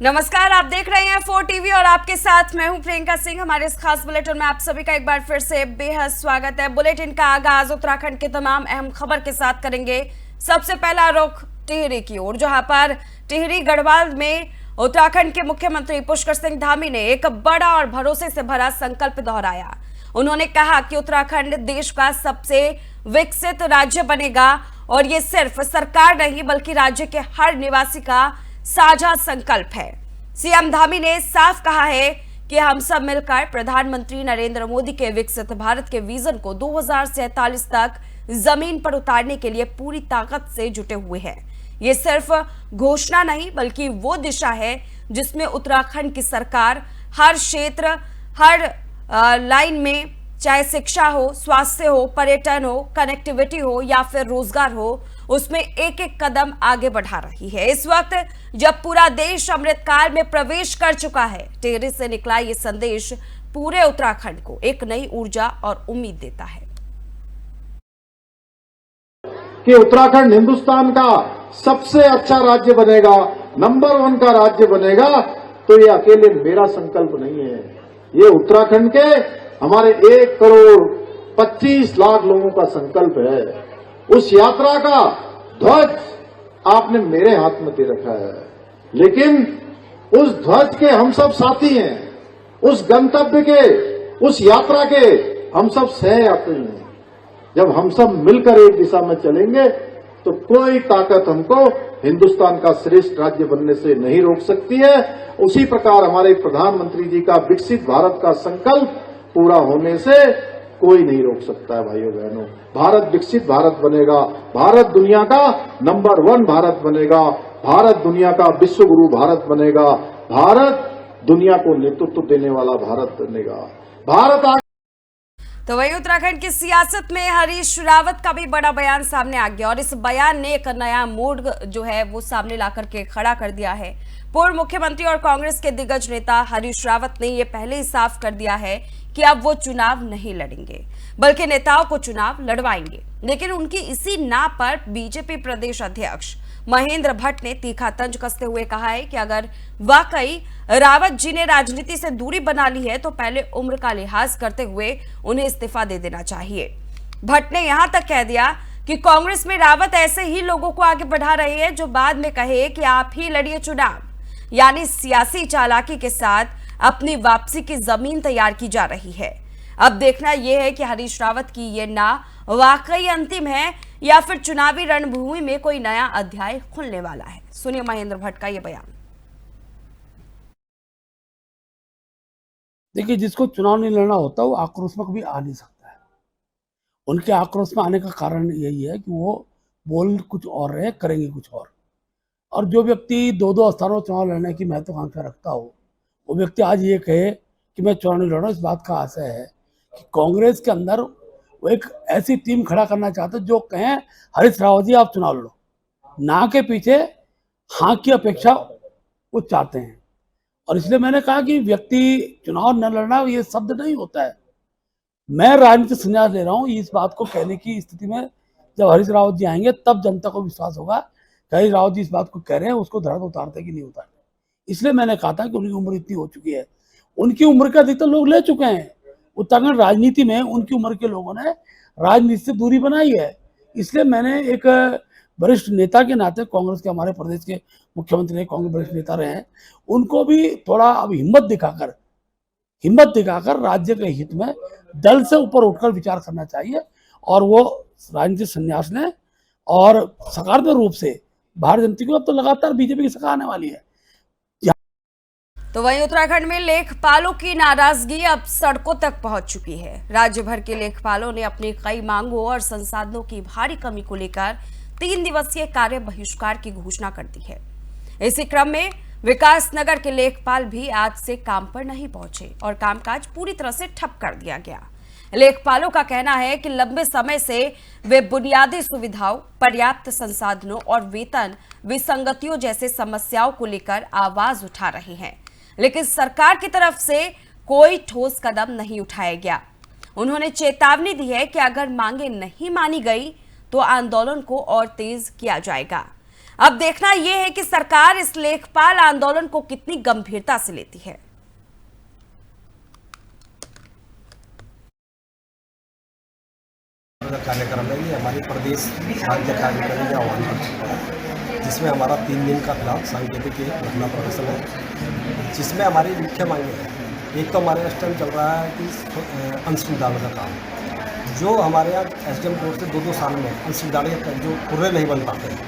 नमस्कार, आप देख रहे हैं 4 टीवी और आपके साथ मैं हूं प्रियंका सिंह। हमारे इस खास बुलेटिन में आप सभी का एक बार फिर से बेहद स्वागत है। बुलेटिन का आगाज उत्तराखंड के तमाम अहम खबर के साथ करेंगे। सबसे पहला रुख टिहरी की ओर, जहां पर टिहरी गढ़वाल में उत्तराखंड के मुख्यमंत्री पुष्कर सिंह धामी ने एक बड़ा और भरोसे से भरा संकल्प दोहराया। उन्होंने कहा कि उत्तराखंड देश का सबसे विकसित राज्य बनेगा और ये सिर्फ सरकार नहीं बल्कि राज्य के हर निवासी का साझा संकल्प है। सीएम धामी ने साफ कहा है कि हम सब मिलकर प्रधानमंत्री नरेंद्र मोदी के विकसित भारत के विजन को 2047 तक जमीन पर उतारने के लिए पूरी ताकत से जुटे हुए हैं। ये सिर्फ घोषणा नहीं बल्कि वो दिशा है जिसमें उत्तराखंड की सरकार हर क्षेत्र, हर लाइन में, चाहे शिक्षा हो, स्वास्थ्य हो, पर्यटन हो, कनेक्टिविटी हो या फिर रोजगार हो, उसमें एक एक कदम आगे बढ़ा रही है। इस वक्त जब पूरा देश अमृतकाल में प्रवेश कर चुका है, टिहरी से निकला ये संदेश पूरे उत्तराखंड को एक नई ऊर्जा और उम्मीद देता है कि उत्तराखंड हिंदुस्तान का सबसे अच्छा राज्य बनेगा, नंबर 1 का राज्य बनेगा। तो ये अकेले मेरा संकल्प नहीं है, ये उत्तराखंड के हमारे 1 करोड़ 25 लाख लोगों का संकल्प है। उस यात्रा का ध्वज आपने मेरे हाथ में दे रखा है, लेकिन उस ध्वज के हम सब साथी हैं, उस गंतव्य के, उस यात्रा के हम सब सह यात्री हैं। जब हम सब मिलकर एक दिशा में चलेंगे तो कोई ताकत हमको हिंदुस्तान का श्रेष्ठ राज्य बनने से नहीं रोक सकती है। उसी प्रकार हमारे प्रधानमंत्री जी का विकसित भारत का संकल्प पूरा होने से कोई नहीं रोक सकता है। भाइयों बहनों, भारत विकसित भारत बनेगा, भारत दुनिया का नंबर 1 भारत बनेगा, भारत दुनिया का विश्व गुरु भारत बनेगा, भारत दुनिया को नेतृत्व देने वाला भारत बनेगा। भारत तो वहीं उत्तराखंड की सियासत में हरीश रावत का भी बड़ा बयान सामने आ गया और इस बयान ने एक नया मूड जो है वो सामने ला करके खड़ा कर दिया है। पूर्व मुख्यमंत्री और कांग्रेस के दिग्गज नेता हरीश रावत ने ये पहले ही साफ कर दिया है कि अब वो चुनाव नहीं लड़ेंगे बल्कि नेताओं को चुनाव लड़वाएंगे। लेकिन उनकी इसी ना पर बीजेपी प्रदेश अध्यक्ष महेंद्र भट्ट ने तीखा तंज कसते हुए कहा है कि अगर वाकई रावत जी ने राजनीति से दूरी बना ली है तो पहले उम्र का लिहाज करते हुए उन्हें इस्तीफा दे देना चाहिए। भट्ट ने यहां तक कह दिया कि कांग्रेस में रावत ऐसे ही लोगों को आगे बढ़ा रहे हैं जो बाद में कहे कि आप ही लड़िए चुनाव, यानी सियासी चालाकी के साथ अपनी वापसी की जमीन तैयार की जा रही है। अब देखना यह है कि हरीश रावत की ये ना वाकई अंतिम है या फिर चुनावी रणभूमि में कोई नया अध्याय खुलने वाला है। सुनिए महेंद्र भट्ट का ये बयान। देखिए, जिसको चुनाव नहीं लड़ना होता वो आक्रोश में कभी आ नहीं सकता है। उनके आक्रोश में आने का कारण यही है कि वो बोल कुछ और रहे, करेंगे कुछ और जो व्यक्ति 2-2 स्थानों चुनाव लड़ने की महत्वाकांक्षा रखता हो, वो व्यक्ति आज ये कहे कि मैं चुनाव नहीं लड़ रहा हूँ, इस बात का आशय है कि कांग्रेस के अंदर वो एक ऐसी टीम खड़ा करना चाहते जो कहें हरीश रावत जी आप चुनाव लड़ो, ना के पीछे हाँ की अपेक्षा वो चाहते हैं। और इसलिए मैंने कहा कि व्यक्ति चुनाव न लड़ना ये शब्द नहीं होता है। मैं राजनीतिक संन्यास ले रहा हूँ इस बात को कहने की स्थिति में जब हरीश रावत जी आएंगे तब जनता को विश्वास होगा कि हरीश रावत जी इस बात को कह रहे हैं, उसको धड़ उतारते कि नहीं उतारते। इसलिए मैंने कहा था कि उनकी उम्र इतनी हो चुकी है, उनकी उम्र के अधिकतर लोग ले चुके हैं। उत्तराखंड राजनीति में उनकी उम्र के लोगों ने राजनीति से दूरी बनाई है। इसलिए मैंने एक वरिष्ठ नेता के नाते, कांग्रेस के हमारे प्रदेश के मुख्यमंत्री रहे, कांग्रेस वरिष्ठ नेता रहे हैं, उनको भी थोड़ा अब हिम्मत दिखाकर राज्य के हित में दल से ऊपर उठकर विचार करना चाहिए और वो राजनीतिक संन्यास लें और सकारात्मक रूप से भारतीय जनता को अब तो लगातार बीजेपी की सरकार आने वाली है। तो वहीं उत्तराखंड में लेखपालों की नाराजगी अब सड़कों तक पहुंच चुकी है। राज्य भर के लेखपालों ने अपनी कई मांगों और संसाधनों की भारी कमी को लेकर 3 दिवसीय कार्य बहिष्कार की घोषणा कर दी है। इसी क्रम में विकास नगर के लेखपाल भी आज से काम पर नहीं पहुंचे और कामकाज पूरी तरह से ठप कर दिया गया। लेखपालों का कहना है कि लंबे समय से वे बुनियादी सुविधाओं, पर्याप्त संसाधनों और वेतन विसंगतियों जैसे समस्याओं को लेकर आवाज उठा रहे हैं, लेकिन सरकार की तरफ से कोई ठोस कदम नहीं उठाया गया। उन्होंने चेतावनी दी है कि अगर मांगे नहीं मानी गई तो आंदोलन को और तेज किया जाएगा। अब देखना यह है कि सरकार इस लेखपाल आंदोलन को कितनी गंभीरता से लेती है। कार्यक्रम है, ये हमारी प्रदेश राज्य कार्यक्रम का आह्वान कर चुका है, जिसमें हमारा 3 दिन का फिलहाल सांकेतिक घटना प्रदर्शन है, जिसमें हमारी मुख्य मांगे हैं। एक तो हमारे इस टाइम चल रहा है कि अंशदान का काम, जो हमारे यहाँ एसडीएम कोर्ट से 2-2 साल में अंशदान के जो पूरे नहीं बन पाते हैं,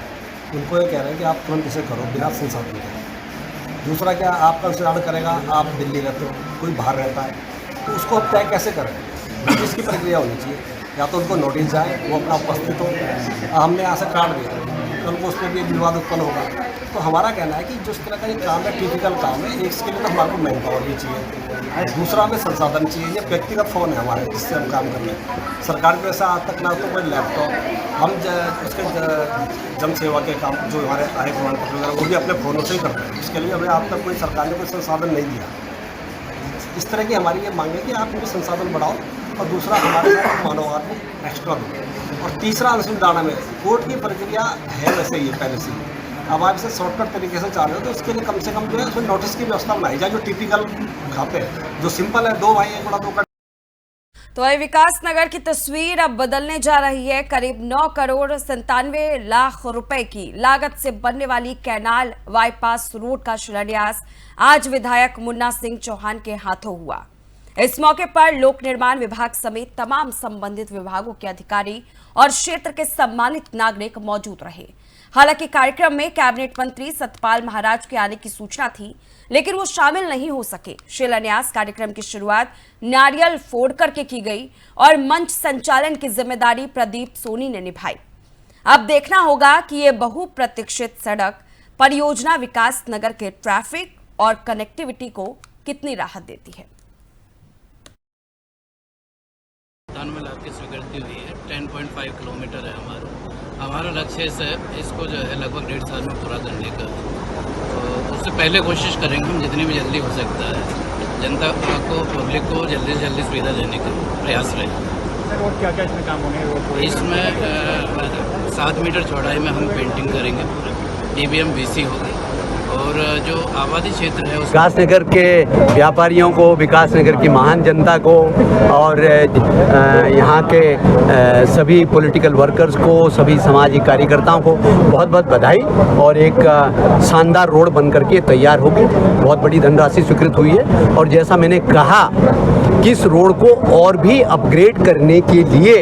उनको ये कह रहे हैं कि आप तुरंत इसे करो बिना संसाधन के। दूसरा क्या, आपका अंशदान करेगा, आप दिल्ली रहते हो, कोई बाहर रहता है, तो उसको अब तय कैसे करें, इसकी प्रक्रिया होनी चाहिए। या तो उनको नोटिस जाए, वो अपना उपस्थित हो, हमने यहाँ से काट दिया, कल को उस पर भी विवाद उत्पन्न होगा। तो हमारा कहना है कि जिस तरह का ये काम है, टिपिकल काम है, इसके लिए तो हमारे को मैन पावर भी चाहिए, दूसरा हमें संसाधन चाहिए। ये व्यक्तिगत फ़ोन है हमारे, जिससे हम काम कर रहे हैं। सरकार की वैसा आज तक ना तो कोई लैपटॉप, हम उसके जन सेवा के काम जो हमारे आय प्रमाण पत्र वगैरह वो भी अपने फ़ोनों से ही करते हैं। इसके लिए हमें आज तक कोई सरकार ने कोई संसाधन नहीं दिया। इस तरह की हमारी ये मांग है कि आप इनको संसाधन बढ़ाओ, और दूसरा हमारे साथ मानवाधिकार को एक्स्ट्रा दो, और तीसरा अनुसंधान में कोर्ट की प्रक्रिया है वैसे ही पहले से। अब आप इसे शॉर्टकट तरीके से चाह रहे हो, तो उसके लिए कम से कम जो है उसमें नोटिस की व्यवस्था बनाई जाए, जो टिपिकल खाते हैं, जो सिंपल है, 2 भाई 1 बड़ा 2 का। तो वही विकास नगर की तस्वीर अब बदलने जा रही है। करीब 9 करोड़ 97 लाख रुपए की लागत से बनने वाली कैनाल बाईपास रोड का शिलान्यास आज विधायक मुन्ना सिंह चौहान के हाथों हुआ। इस मौके पर लोक निर्माण विभाग समेत तमाम संबंधित विभागों के अधिकारी और क्षेत्र के सम्मानित नागरिक मौजूद रहे। हालांकि कार्यक्रम में कैबिनेट मंत्री सतपाल महाराज के आने की सूचना थी, लेकिन वो शामिल नहीं हो सके। शिलान्यास कार्यक्रम की शुरुआत नारियल फोड़ करके की गई और मंच संचालन की जिम्मेदारी प्रदीप सोनी ने निभाई। अब देखना होगा कि ये बहुप्रतीक्षित सड़क परियोजना विकास नगर के ट्रैफिक और कनेक्टिविटी को कितनी राहत देती है। में लाद के स्वीकृति हुई है। 10.5 किलोमीटर है हमारा लक्ष्य है इसको जो है लगभग 1.5 साल में पूरा करने का। तो उससे पहले कोशिश करेंगे हम जितनी भी जल्दी हो सकता है जनता को, पब्लिक को जल्दी से जल्दी सुविधा देने का प्रयास रहे। रोड क्या क्या इसमें काम होंगे? इसमें 7 मीटर चौड़ाई में हम पेंटिंग करेंगे, EVM VC होगी, और जो आबादी क्षेत्र है विकास नगर के व्यापारियों को, विकास नगर की महान जनता को और यहाँ के सभी पॉलिटिकल वर्कर्स को, सभी सामाजिक कार्यकर्ताओं को बहुत बहुत बधाई। और एक शानदार रोड बन करके तैयार होगी। बहुत बड़ी धनराशि स्वीकृत हुई है, और जैसा मैंने कहा कि इस रोड को और भी अपग्रेड करने के लिए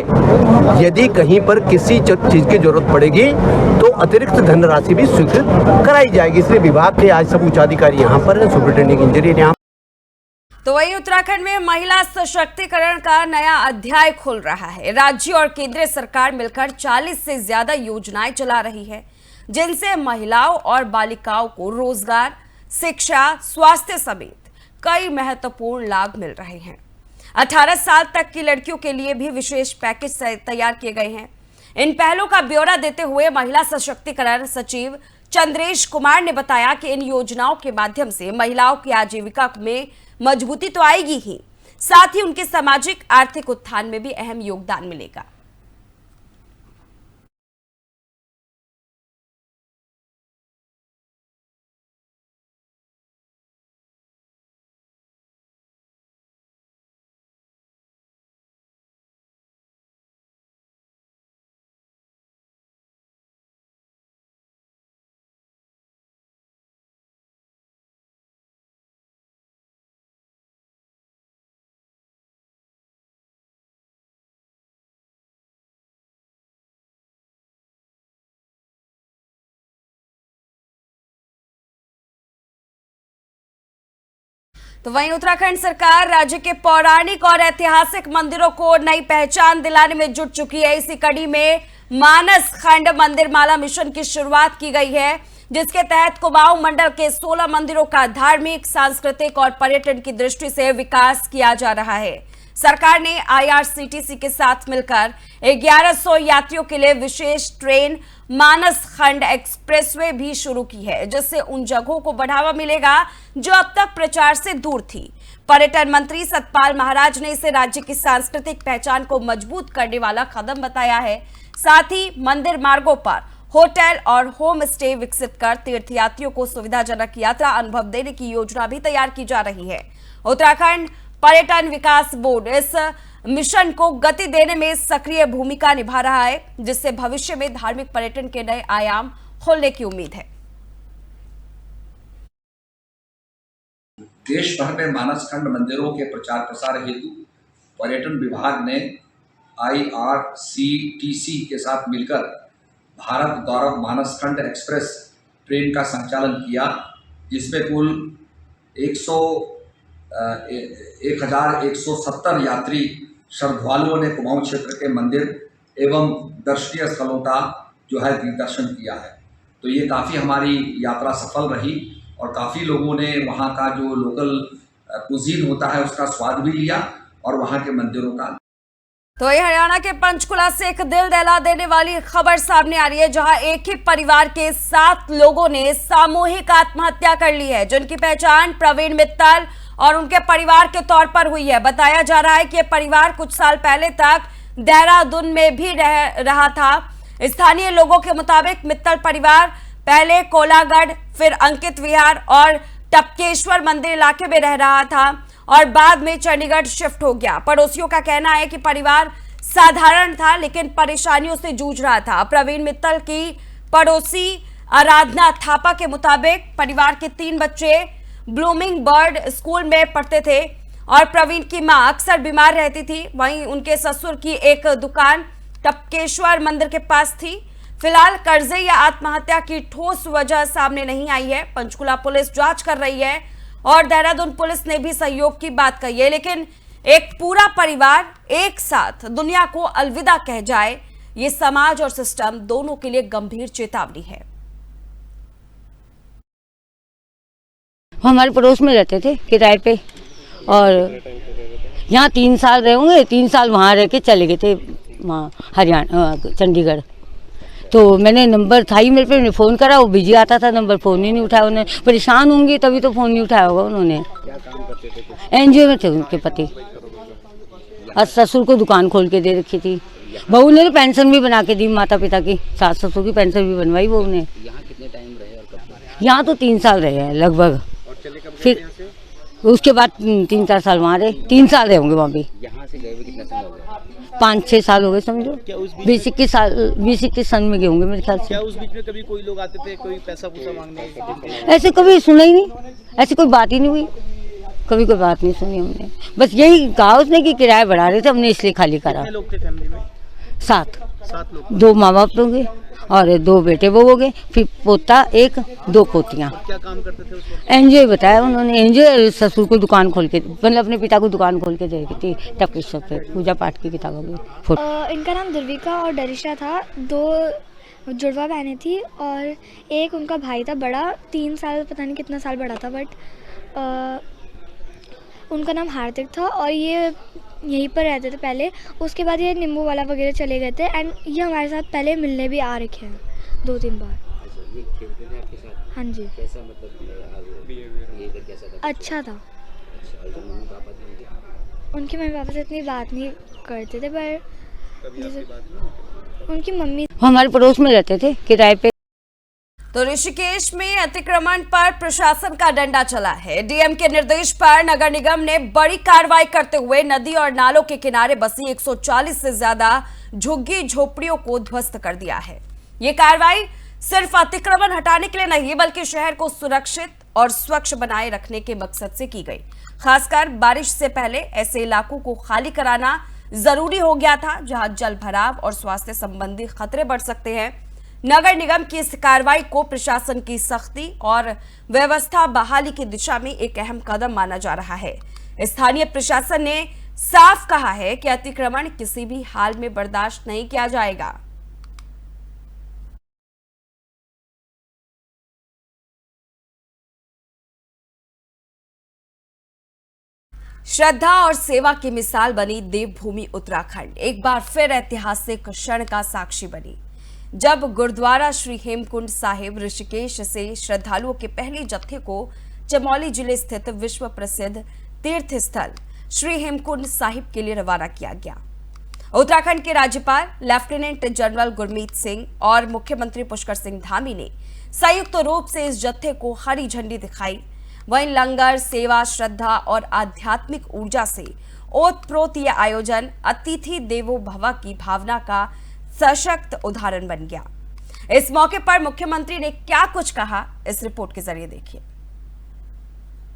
यदि कहीं पर किसी चीज़ की जरूरत पड़ेगी तो अतिरिक्त धनराशि भी स्वीकृत कराई जाएगी। इसलिए विभाग के आज सब उच्चाधिकारी यहाँ पर हैं, सुपरिटेंडिंग इंजीनियर यहाँ। तो वहीं उत्तराखंड में महिला सशक्तिकरण का नया अध्याय खुल रहा है। राज्य और केंद्रीय सरकार मिलकर 40 से ज्यादा योजनाएं चला रही है, जिनसे महिलाओं और बालिकाओं को रोजगार, शिक्षा, स्वास्थ्य समेत कई महत्वपूर्ण लाभ मिल रहे हैं। 18 साल तक की लड़कियों के लिए भी विशेष पैकेज तैयार किए गए हैं। इन पहलों का ब्यौरा देते हुए महिला सशक्तिकरण सचिव चंद्रेश कुमार ने बताया कि इन योजनाओं के माध्यम से महिलाओं की आजीविका में मजबूती तो आएगी ही, साथ ही उनके सामाजिक आर्थिक उत्थान में भी अहम योगदान मिलेगा। तो वहीं उत्तराखंड सरकार राज्य के पौराणिक और ऐतिहासिक मंदिरों को नई पहचान दिलाने में जुट चुकी है। इसी कड़ी में मानस खंड मंदिर माला मिशन की शुरुआत की गई है, जिसके तहत कुमाऊं मंडल के 16 मंदिरों का धार्मिक, सांस्कृतिक और पर्यटन की दृष्टि से विकास किया जा रहा है। सरकार ने IRCTC के साथ मिलकर 1100 यात्रियों के लिए विशेष ट्रेन मानस खंड एक्सप्रेसवे भी शुरू की है, जिससे उन जगहों को बढ़ावा मिलेगा जो अब तक प्रचार से दूर थी। पर्यटन मंत्री सतपाल महाराज ने इसे राज्य की सांस्कृतिक पहचान को मजबूत करने वाला कदम बताया है। साथ ही मंदिर मार्गों पर होटल और होम स्टे विकसित कर तीर्थयात्रियों को सुविधाजनक यात्रा अनुभव देने की योजना भी तैयार की जा रही है। उत्तराखंड पर्यटन विकास बोर्ड इस मिशन को गति देने में सक्रिय भूमिका निभा रहा है, जिससे भविष्य में धार्मिक पर्यटन के नए आयाम खोलने की उम्मीद है। देश भर में मानसखंड मंदिरों के प्रचार प्रसार हेतु पर्यटन विभाग ने IRCTC के साथ मिलकर भारत गौरव मानसखंड एक्सप्रेस ट्रेन का संचालन किया, जिसमें कुल 1170 यात्री श्रद्धालुओं ने कुमाऊं क्षेत्र के मंदिर एवं दर्शनीय स्थलों का जो है दर्शन किया है। तो ये काफ़ी हमारी यात्रा सफल रही और काफ़ी लोगों ने वहाँ का जो लोकल कुजीन होता है उसका स्वाद भी लिया और वहाँ के मंदिरों का। तो ये हरियाणा के पंचकुला से एक दिल दहला देने वाली खबर सामने आ रही है, जहां एक ही परिवार के 7 लोगों ने सामूहिक आत्महत्या कर ली है, जिनकी पहचान प्रवीण मित्तल और उनके परिवार के तौर पर हुई है। बताया जा रहा है कि यह परिवार कुछ साल पहले तक देहरादून में भी रह रहा था। स्थानीय लोगों के मुताबिक मित्तल परिवार पहले कोलागढ़, फिर अंकित विहार और टपकेश्वर मंदिर इलाके में रह रहा था और बाद में चंडीगढ़ शिफ्ट हो गया। पड़ोसियों का कहना है कि परिवार साधारण था लेकिन परेशानियों से जूझ रहा था। प्रवीण मित्तल की पड़ोसी आराधना थापा के मुताबिक परिवार के 3 बच्चे ब्लूमिंग बर्ड स्कूल में पढ़ते थे और प्रवीण की मां अक्सर बीमार रहती थी। वहीं उनके ससुर की एक दुकान टपकेश्वर मंदिर के पास थी। फिलहाल कर्जे या आत्महत्या की ठोस वजह सामने नहीं आई है। पंचकुला पुलिस जांच कर रही है और देहरादून पुलिस ने भी सहयोग की बात कही है, लेकिन एक पूरा परिवार एक साथ दुनिया को अलविदा कह जाए, ये समाज और सिस्टम दोनों के लिए गंभीर चेतावनी है। हमारे पड़ोस में रहते थे किराए पे और यहाँ 3 साल रहे होंगे, 3 साल वहाँ रह के चले गए थे वहाँ हरियाणा चंडीगढ़। तो मैंने नंबर था ही मेरे पे, मैंने फ़ोन करा, वो बिजी आता था, नंबर फ़ोन ही नहीं उठाया उन्होंने। परेशान होंगी तभी तो फ़ोन नहीं उठाया होगा उन्होंने। NGO में थे उनके पति और ससुर को दुकान खोल के दे रखी थी। बहू ने पेंशन भी बना के दी, माता पिता की, सास ससुर की पेंशन भी बनवाई बहू ने। यहाँ कितने टाइम रहे और कब? यहाँ तो 3 साल रहे हैं लगभग। और चले कब फिर उसके बाद 3-4 साल वहाँ रहे, 3 साल रहे होंगे वहाँ भी। यहाँ से गए हुए कितना समय हो गया? 5-6 साल हो गए समझो। 20-21 सन में गए होंगे मेरे ख्याल से। क्या उस बीच में कभी कोई लोग आते थे, कोई पैसा पूसा मांगने? ऐसे कभी सुना ही नहीं, ऐसी कोई बात ही नहीं हुई, कभी कोई बात नहीं सुनी हमने। बस यही कहा उसने कि किराया बढ़ा रहे थे, हमने इसलिए खाली करा। कितने लोग थे फैमिली में? 7 लोग। 2 माँ बाप होंगे और 2 बेटे बहू हो गए, फिर पोता 1, 2 पोतियाँ। क्या काम करते थे उसको? NGO बताया उन्होंने। NGO ससुर को दुकान खोल के, मतलब अपने पिता को दुकान खोल के दे रखी थी टपकेश्वर पे, पूजा पाठ की किताबों की। इनका नाम दुर्विका और डरिशा था। 2 जुड़वा बहनें थी और एक उनका भाई था बड़ा, 3 साल पता नहीं कितना साल बड़ा था, बट उनका नाम हार्दिक था और ये यहीं पर रहते थे पहले। उसके बाद ये नींबू वाला वगैरह चले गए थे एंड ये हमारे साथ पहले मिलने भी आ रखे हैं 2-3 बार। ये खेलते थे आपके साथ? हाँ जी। कैसा मतलब बिहेवियर कैसा था? अच्छा था। अच्छा, और जो मम्मी पापा थे उनके मम्मी पापा से इतनी बात नहीं करते थे, पर जैसे उनकी मम्मी हमारे पड़ोस में रहते थे किराए पे। तो ऋषिकेश में अतिक्रमण पर प्रशासन का डंडा चला है। डीएम के निर्देश पर नगर निगम ने बड़ी कार्रवाई करते हुए नदी और नालों के किनारे बसी 140 से ज्यादा झुग्गी झोपड़ियों को ध्वस्त कर दिया है। ये कार्रवाई सिर्फ अतिक्रमण हटाने के लिए नहीं, बल्कि शहर को सुरक्षित और स्वच्छ बनाए रखने के मकसद से की गई। खासकर बारिश से पहले ऐसे इलाकों को खाली कराना जरूरी हो गया था, जहां जल भराव और स्वास्थ्य संबंधी खतरे बढ़ सकते हैं। नगर निगम की इस कार्रवाई को प्रशासन की सख्ती और व्यवस्था बहाली की दिशा में एक अहम कदम माना जा रहा है। स्थानीय प्रशासन ने साफ कहा है कि अतिक्रमण किसी भी हाल में बर्दाश्त नहीं किया जाएगा। श्रद्धा और सेवा की मिसाल बनी देवभूमि उत्तराखंड एक बार फिर ऐतिहासिक क्षण का साक्षी बनी, जब गुरुद्वारा श्री हेमकुंड साहिब ऋषिकेश से श्रद्धालुओं के पहले जत्थे को चमोली जिले स्थित विश्व प्रसिद्ध तीर्थ स्थल श्री हेमकुंड साहिब के लिए रवाना किया गया। उत्तराखंड के राज्यपाल लेफ्टिनेंट जनरल गुरमीत सिंह और मुख्यमंत्री पुष्कर सिंह धामी ने संयुक्त रूप से इस जत्थे को हरी झंडी दिखाई। वहीं लंगर, सेवा, श्रद्धा और आध्यात्मिक ऊर्जा से ओतप्रोत यह आयोजन अतिथि देवो भव की भावना का सशक्त उदाहरण बन गया। इस मौके पर मुख्यमंत्री ने क्या कुछ कहा, इस रिपोर्ट के जरिए देखिए।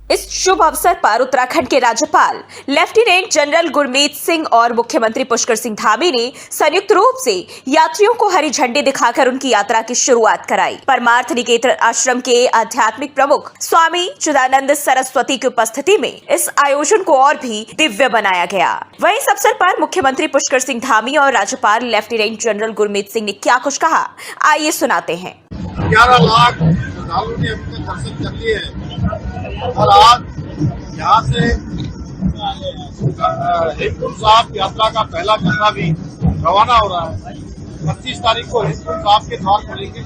इस शुभ अवसर पर उत्तराखंड के राज्यपाल लेफ्टिनेंट जनरल गुरमीत सिंह और मुख्यमंत्री पुष्कर सिंह धामी ने संयुक्त रूप से यात्रियों को हरी झंडी दिखाकर उनकी यात्रा की शुरुआत कराई। परमार्थ निकेतन आश्रम के आध्यात्मिक प्रमुख स्वामी चिदानंद सरस्वती की उपस्थिति में इस आयोजन को और भी दिव्य बनाया गया। वहीं इस अवसर पर मुख्यमंत्री पुष्कर सिंह धामी और राज्यपाल लेफ्टिनेंट जनरल गुरमीत सिंह ने क्या कुछ कहा, आइए सुनाते हैं। 11 लाख श्रद्धालुओं ने अपने दर्शन कर लिए हैं और आज यहाँ से हेमकुंड साहब यात्रा का पहला जत्था भी रवाना हो रहा है। 25 तारीख को हेमकुंड साहब के द्वार खुलेंगे।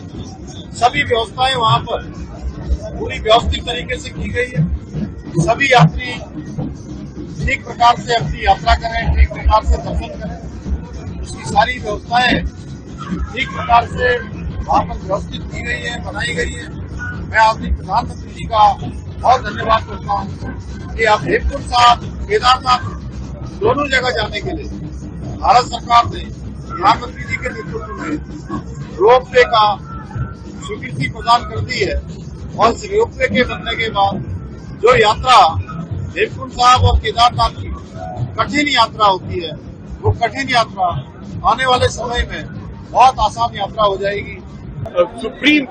सभी व्यवस्थाएं वहाँ पर पूरी व्यवस्थित तरीके से की गई है। सभी यात्री ठीक प्रकार से अपनी यात्रा करें, ठीक प्रकार से दर्शन करें, उसकी सारी व्यवस्थाएं ठीक प्रकार से वहाँ पर व्यवस्थित की गई है, बनाई गई है। मैं अपनी प्रधानमंत्री जी का बहुत धन्यवाद करता हूँ कि अब हेमकुंड साहब, केदारनाथ दोनों जगह जाने के लिए भारत सरकार ने प्रधानमंत्री जी के नेतृत्व में रोपवे का स्वीकृति प्रदान कर दी है। और इस रोपवे के बनने के बाद जो यात्रा हेमकुंड साहब और केदारनाथ की कठिन यात्रा होती है, वो कठिन यात्रा आने वाले समय में बहुत आसान यात्रा हो जाएगी। सुप्रीम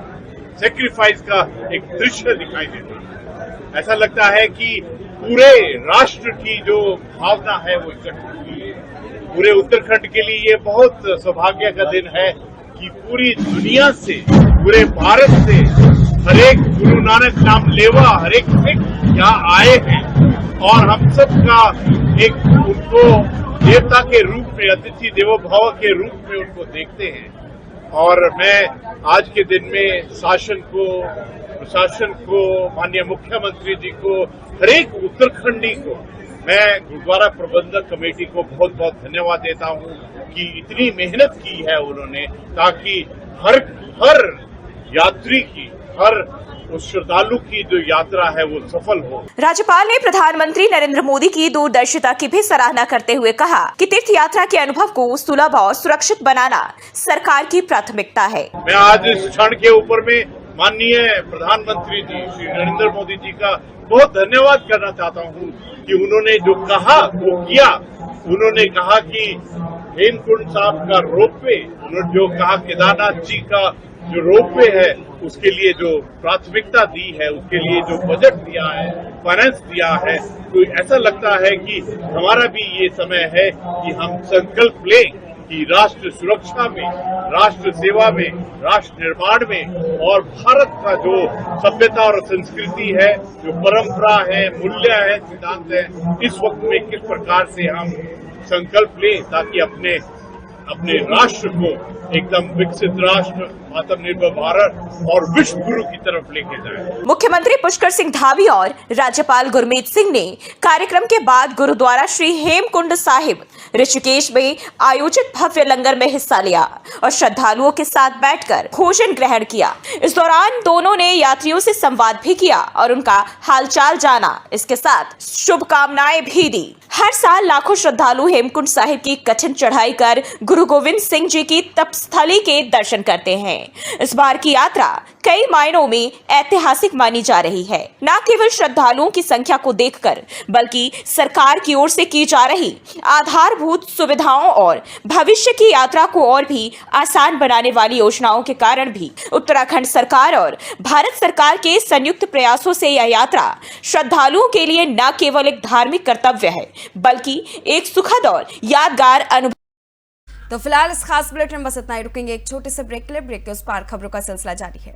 सेक्रीफाइस का एक दृश्य दिखाई देता है। ऐसा लगता है कि पूरे राष्ट्र की जो भावना है वो इकट्ठी हुई है। पूरे उत्तराखंड के लिए ये बहुत सौभाग्य का दिन है कि पूरी दुनिया से, पूरे भारत से हर एक गुरु नानक नाम लेवा, हर एक सिख यहाँ आए हैं और हम सब का एक उनको देवता के रूप में, अतिथि देवो भव के रूप में उनको देखते हैं। और मैं आज के दिन में शासन को, प्रशासन को, माननीय मुख्यमंत्री जी को, हर एक उत्तराखंडी को, मैं गुरुद्वारा प्रबंधक कमेटी को बहुत बहुत धन्यवाद देता हूं कि इतनी मेहनत की है उन्होंने, ताकि हर यात्री की, हर उस श्रद्धालु की जो यात्रा है वो सफल हो। राज्यपाल ने प्रधानमंत्री नरेंद्र मोदी की दूरदर्शिता की भी सराहना करते हुए कहा कि तीर्थ यात्रा के अनुभव को सुलभ और सुरक्षित बनाना सरकार की प्राथमिकता है। मैं आज इस क्षण के ऊपर में माननीय प्रधानमंत्री जी श्री नरेंद्र मोदी जी का बहुत धन्यवाद करना चाहता हूँ कि उन्होंने जो कहा वो किया। उन्होंने कहा कि हेमकुंड साहब का रोपवे, उन्होंने जो कहा केदारनाथ जी का जो रोपवे है उसके लिए जो प्राथमिकता दी है, उसके लिए जो बजट दिया है, फाइनेंस दिया है, तो ऐसा लगता है कि हमारा भी ये समय है कि हम संकल्प लें कि राष्ट्र सुरक्षा में, राष्ट्र सेवा में, राष्ट्र निर्माण में और भारत का जो सभ्यता और संस्कृति है, जो परंपरा है, मूल्य है, सिद्धांत है, इस वक्त में किस प्रकार से हम संकल्प लें ताकि अपने राष्ट्र को एकदम विकसित राष्ट्र, आत्मनिर्भर भारत और विश्व गुरु की तरफ लेके जाए। मुख्यमंत्री पुष्कर सिंह धामी और राज्यपाल गुरमीत सिंह ने कार्यक्रम के बाद गुरुद्वारा श्री हेमकुंड साहिब ऋषिकेश में आयोजित भव्य लंगर में हिस्सा लिया और श्रद्धालुओं के साथ बैठकर भोजन ग्रहण किया। इस दौरान दोनों ने यात्रियों से संवाद भी किया और उनका हालचाल जाना, इसके साथ शुभकामनाएं भी दी। हर साल लाखों श्रद्धालु हेमकुंड साहिब की कठिन चढ़ाई कर गुरु गोविंद सिंह जी की तपस्थली के दर्शन करते हैं। इस बार की यात्रा कई मायनों में ऐतिहासिक मानी जा रही है। न केवल श्रद्धालुओं की संख्या को देखकर, बल्कि सरकार की ओर से की जा रही आधारभूत सुविधाओं और भविष्य की यात्रा को और भी आसान बनाने वाली योजनाओं के कारण भी उत्तराखंड सरकार और भारत सरकार के संयुक्त प्रयासों से यह यात्रा श्रद्धालुओं के लिए न केवल एक धार्मिक कर्तव्य है, बल्कि एक सुखद और यादगार अनुभव। तो फिलहाल इस खास बुलेटिन में बस इतना ही। रुकेंगे एक छोटे से ब्रेक के लिए। ब्रेक के उस पार खबरों का सिलसिला जारी है।